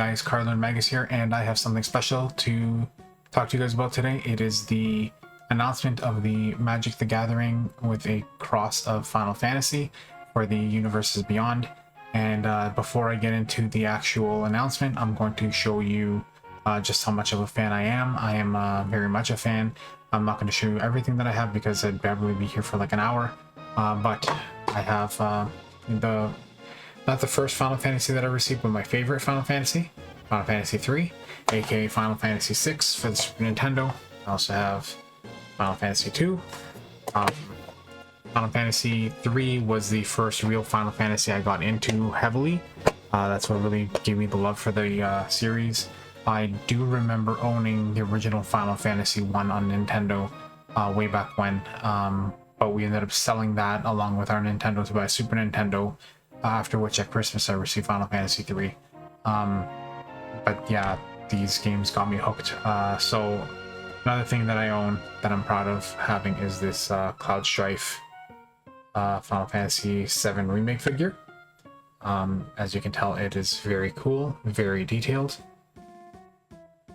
guys, Cardlordmagus here, and I have something special to talk to you guys about today. It is the announcement of the Magic the Gathering with a cross of Final Fantasy for the Universes Beyond. And before I get into the actual announcement, I'm going to show you just how much of a fan I am. I am very much a fan. I'm not going to show you everything that I have because I'd probably be here for like an hour. But I have not the first Final Fantasy that I received, but my favorite Final Fantasy, Final Fantasy 3, aka Final Fantasy 6 for the Super Nintendo. I also have Final Fantasy 2. Final Fantasy 3 was the first real Final Fantasy I got into heavily. That's what really gave me the love for the series. I do remember owning the original Final Fantasy 1 on Nintendo way back when, but we ended up selling that along with our Nintendo to buy a Super Nintendo, after which at Christmas I received Final Fantasy 3. But yeah, these games got me hooked. So another thing that I own that I'm proud of having is this Cloud Strife Final Fantasy 7 remake figure. As you can tell, it is very cool, very detailed.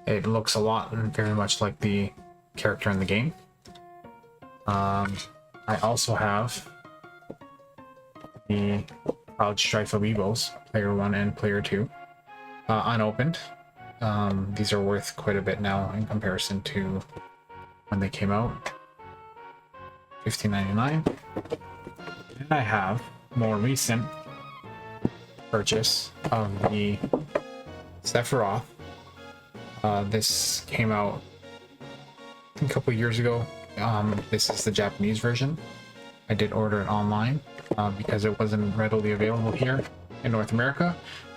It looks a lot very much like the character in the game. I also have the Cloud Strife Amiibos, Player 1 and Player 2, unopened. These are worth quite a bit now in comparison to when they came out. $15.99. And I have more recent purchase of the Sephiroth. This came out a couple years ago. This is the Japanese version. I did order it online because it wasn't readily available here in North America.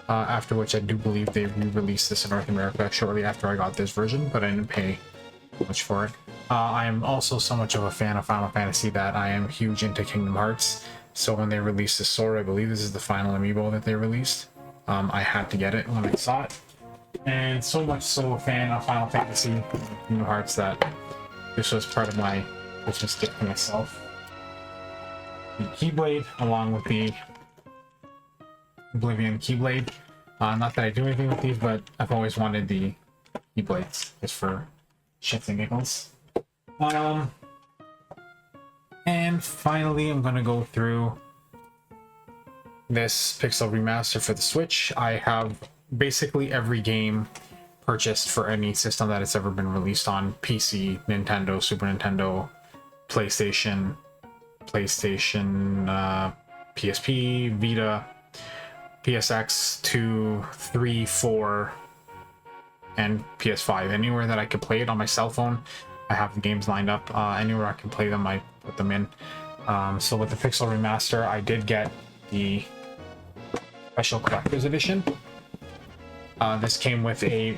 After which I do believe they re-released this in North America shortly after I got this version, but I didn't pay much for it. I am also so much of a fan of Final Fantasy that I am huge into Kingdom Hearts. So when they released the Sora, I believe this is the final amiibo that they released. I had to get it when I saw it. And so much so a fan of Final Fantasy and Kingdom Hearts that this was part of my Christmas gift for myself. The Keyblade, along with the Oblivion Keyblade. Not that I do anything with these, but I've always wanted the Keyblades just for shits and giggles. And finally, I'm going to go through this Pixel Remaster for the Switch. I have basically every game purchased for any system that it's ever been released on: PC, Nintendo, Super Nintendo, PlayStation, PSP, Vita, PSX 2, 3, 4, and PS5. Anywhere that I could play it on my cell phone, I have the games lined up. Anywhere I can play them, I put them in. So with the Pixel Remaster, I did get the Special Collector's Edition. This came with a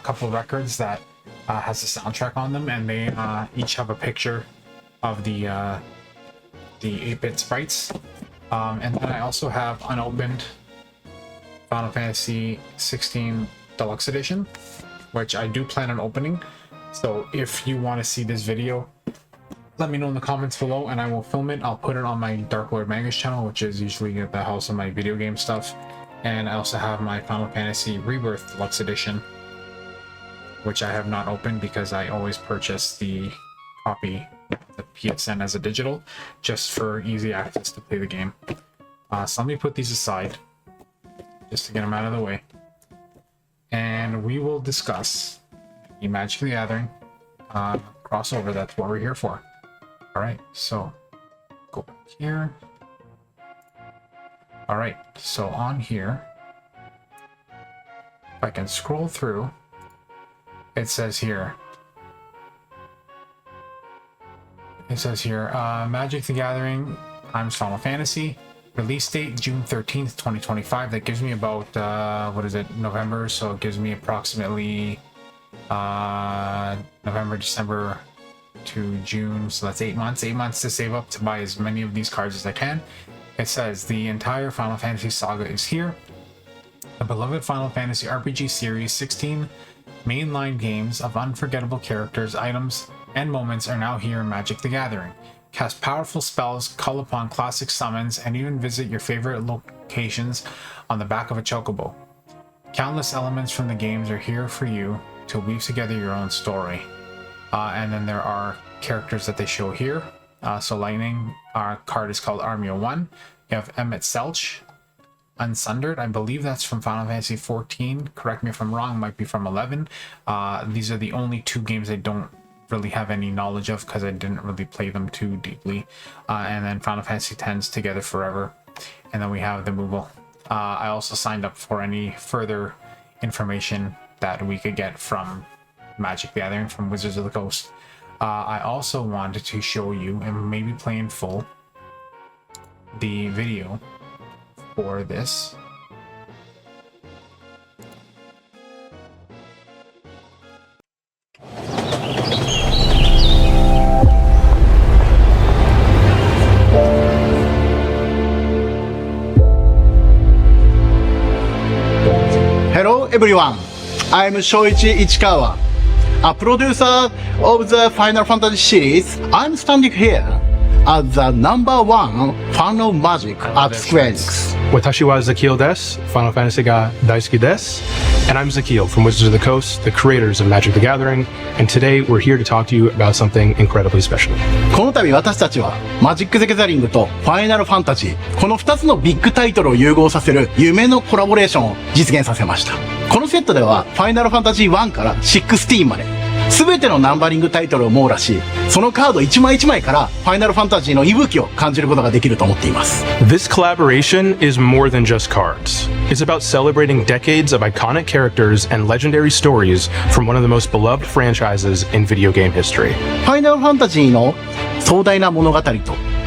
couple of records that has a soundtrack on them, and they each have a picture of the 8-bit sprites. And then I also have unopened Final Fantasy 16 Deluxe Edition, which I do plan on opening. So if you want to see this video, let me know in the comments below and I will film it. I'll put it on my Cardlordmagus channel, which is usually at the house of my video game stuff. And I also have my Final Fantasy Rebirth Deluxe Edition, which I have not opened because I always purchase the copy, the PSN, as a digital, just for easy access to play the game. So let me put these aside just to get them out of the way, and we will discuss the Magic the Gathering crossover. That's what we're here for. All right, so go back here. All right, so on here, if I can scroll through, it says here, Magic the Gathering times Final Fantasy, release date June 13th, 2025. That gives me about, what is it, November, so it gives me approximately November, December to June, so that's 8 months. 8 months to save up to buy as many of these cards as I can. It says the entire Final Fantasy saga is here. The beloved Final Fantasy RPG series 16 mainline games of unforgettable characters, items, and moments are now here in Magic the Gathering. Cast powerful spells, call upon classic summons, and even visit your favorite locations on the back of a chocobo. Countless elements from the games are here for you to weave together your own story. And then there are characters that they show here. So Lightning, our card is called Armia 1. You have Emmett Selch, Unsundered. I believe that's from Final Fantasy 14. Correct me if I'm wrong, might be from 11. These are the only two games I don't really have any knowledge of because I didn't really play them too deeply. And then Final Fantasy X's Together Forever. And then we have the Moogle. I also signed up for any further information that we could get from Magic the Gathering, from Wizards of the Coast. I also wanted to show you, and maybe play in full, the video for this. Hello everyone, I'm Shoichi Ichikawa, a producer of the Final Fantasy series. I'm standing here as the #1 fan of Magic at Square-Enix. Watashi wa Zakil desu, Final Fantasy ga daisuki desu. And I'm Zakil from Wizards of the Coast, the creators of Magic the Gathering, and today we're here to talk to you about something incredibly special. この度私たちはマジック・ザ・ギャザリングとファイナルファンタジー、この2つのビッグタイトルを融合させる夢のコラボレーションを実現させました。このセットではファイナルファンタジー1から16まで全てのナンバリングタイトルを網羅し、そのカード一枚一枚からファイナルファンタジーの息吹を感じることができると思っています。This collaboration is more than just cards. It's about celebrating decades of iconic characters and legendary stories from one of the most beloved franchises in video game history. ファイナルファンタジーの壮大な物語と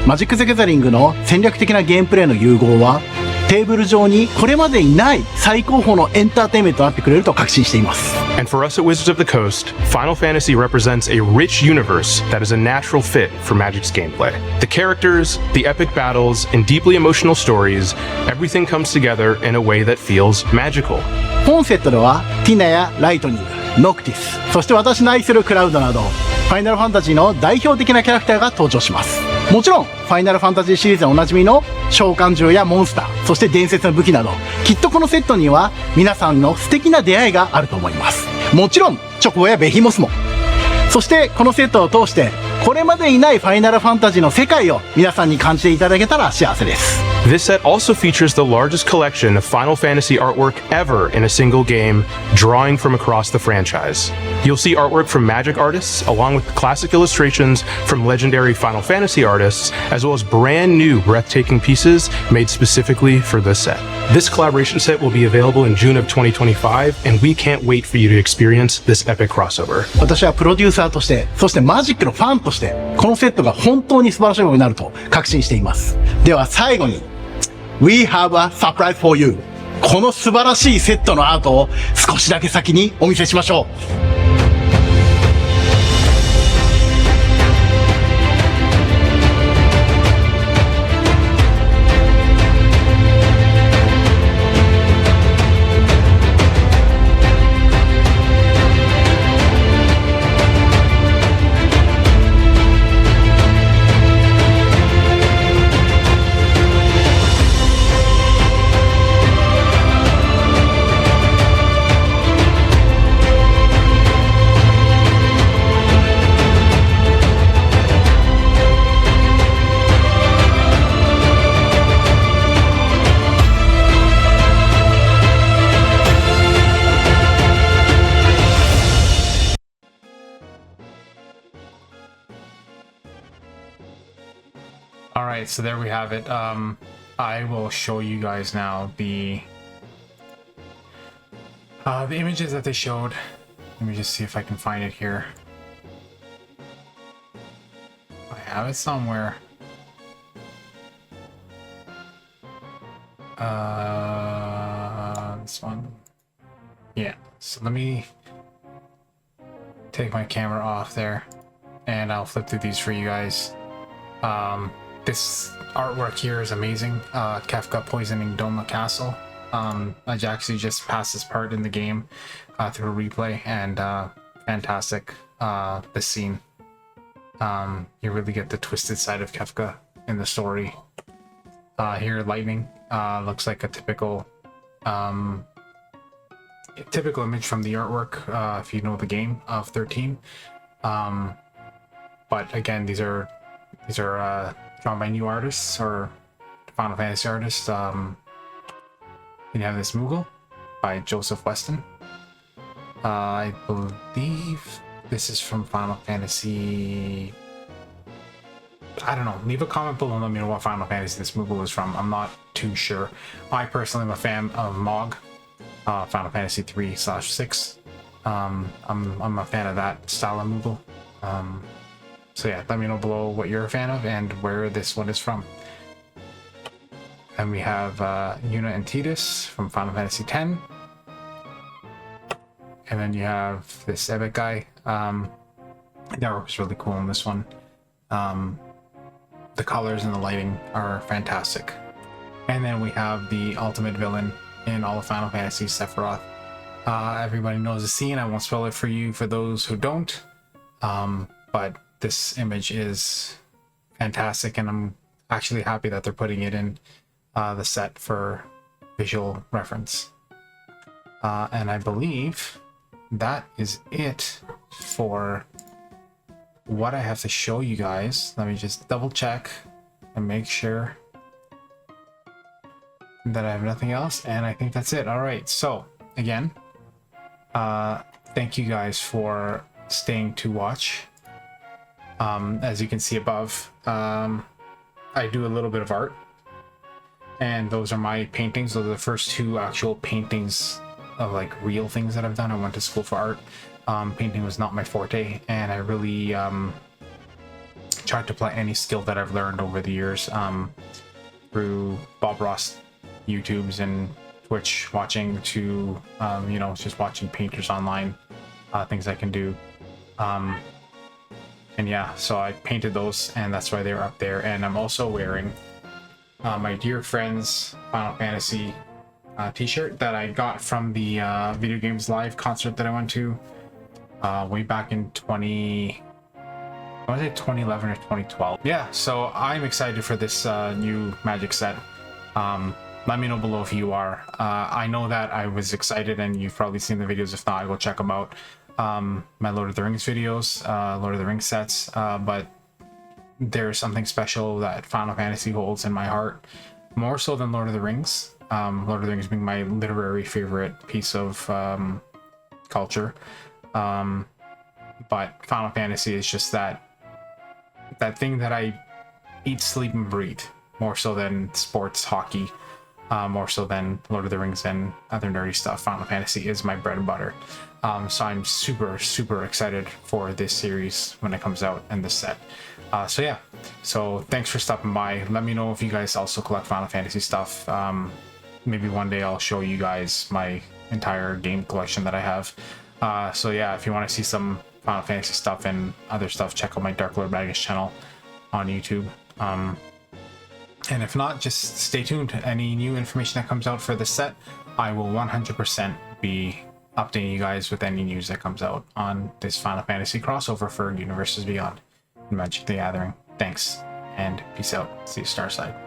マジック・ザ・ギャザリングの戦略的なゲームプレイの融合はテーブル上にこれまでにない最高峰のエンターテインメントとなってくれると確信しています。And for us at Wizards of the Coast, Final Fantasy represents a rich universe that is a natural fit for Magic's gameplay. The characters, the epic battles, and deeply emotional stories, everything comes together in a way that feels magical. 本セットではティナやライトニング、ノクティス、そして私の愛するクラウドなどファイナルファンタジーの代表的なキャラクターが登場します。もちろんファイナルファンタジーシリーズでおなじみの召喚獣やモンスター、そして伝説の武器など、きっとこのセットには皆さんの素敵な出会いがあると思います。もちろんチョコボやベヒモスも。そしてこのセットを通してこれまでにないファイナルファンタジーの世界を皆さんに感じていただけたら幸せです。This set also features the largest collection of Final Fantasy artwork ever in a single game, drawing from across the franchise. You'll see artwork from Magic artists, along with classic illustrations from legendary Final Fantasy artists, as well as brand new breathtaking pieces made specifically for this set. This collaboration set will be available in June of 2025, and we can't wait for you to experience this epic crossover. 私はプロデューサーとして、そしてマジックのファンとして、このセットが本当に素晴らしいものになると確信しています。では最後に、We have a surprise for you. この素晴らしいセットのアートを少しだけ先にお見せしましょう。Alright, so there we have it. I will show you guys now the images that they showed. Let me just see if I can find it here. I have it somewhere. This one. Yeah, so let me take my camera off there and I'll flip through these for you guys. This artwork here is amazing. Kefka poisoning Doma Castle. I actually just passed this part in the game through a replay, and fantastic. The scene. You really get the twisted side of Kefka in the story. Here, lightning looks like a typical image from the artwork, if you know the game of 13. But again, these are drawn by new artists or Final Fantasy artists. You have this Moogle by Joseph Weston. I believe this is from Final Fantasy. I don't know. Leave a comment below and let me know what Final Fantasy this Moogle is from. I'm not too sure. I personally am a fan of Mog, Final Fantasy 3/6. I'm a fan of that style of Moogle. So yeah, let me know below what you're a fan of and where this one is from. And we have Yuna and Tidus from Final Fantasy X. And then you have this Ebek guy. The artwork is really cool in this one. The colors and the lighting are fantastic. And then we have the ultimate villain in all of Final Fantasy, Sephiroth. Everybody knows the scene. I won't spoil it for you for those who don't. But this image is fantastic, and I'm actually happy that they're putting it in the set for visual reference. And I believe that is it for what I have to show you guys. Let me just double check and make sure that I have nothing else, and I think that's it. All right, so again, thank you guys for staying to watch. As you can see above, I do a little bit of art, and those are my paintings. Those are the first two actual paintings of like real things that I've done. I went to school for art. Painting was not my forte, and I really tried to apply any skill that I've learned over the years through Bob Ross YouTubes and Twitch watching to you know, just watching painters online, things I can do. And yeah, so I painted those, and that's why they're up there. And I'm also wearing my dear friend's Final Fantasy t-shirt that I got from the Video Games Live concert that I went to way back in 2011 or 2012. Yeah, so I'm excited for this new Magic set. Let me know below if you are. I know that I was excited, and you've probably seen the videos. If not, go check them out. My Lord of the Rings videos, Lord of the Rings sets, but there's something special that Final Fantasy holds in my heart, more so than Lord of the Rings. Lord of the Rings being my literary favorite piece of culture, but Final Fantasy is just that thing that I eat, sleep, and breathe, more so than sports, hockey, more so than Lord of the Rings and other nerdy stuff. Final Fantasy is my bread and butter. So I'm super excited for this series when it comes out and this set. So yeah, so thanks for stopping by. Let me know if you guys also collect Final Fantasy stuff. Maybe one day I'll show you guys my entire game collection that I have. So yeah, if you want to see some Final Fantasy stuff and other stuff, check out my Cardlordmagus channel on YouTube. And if not, just stay tuned. Any new information that comes out for this set, I will 100% be updating you guys with any news that comes out on this Final Fantasy crossover for Universes Beyond and Magic the Gathering. Thanks, and peace out. See you Starside.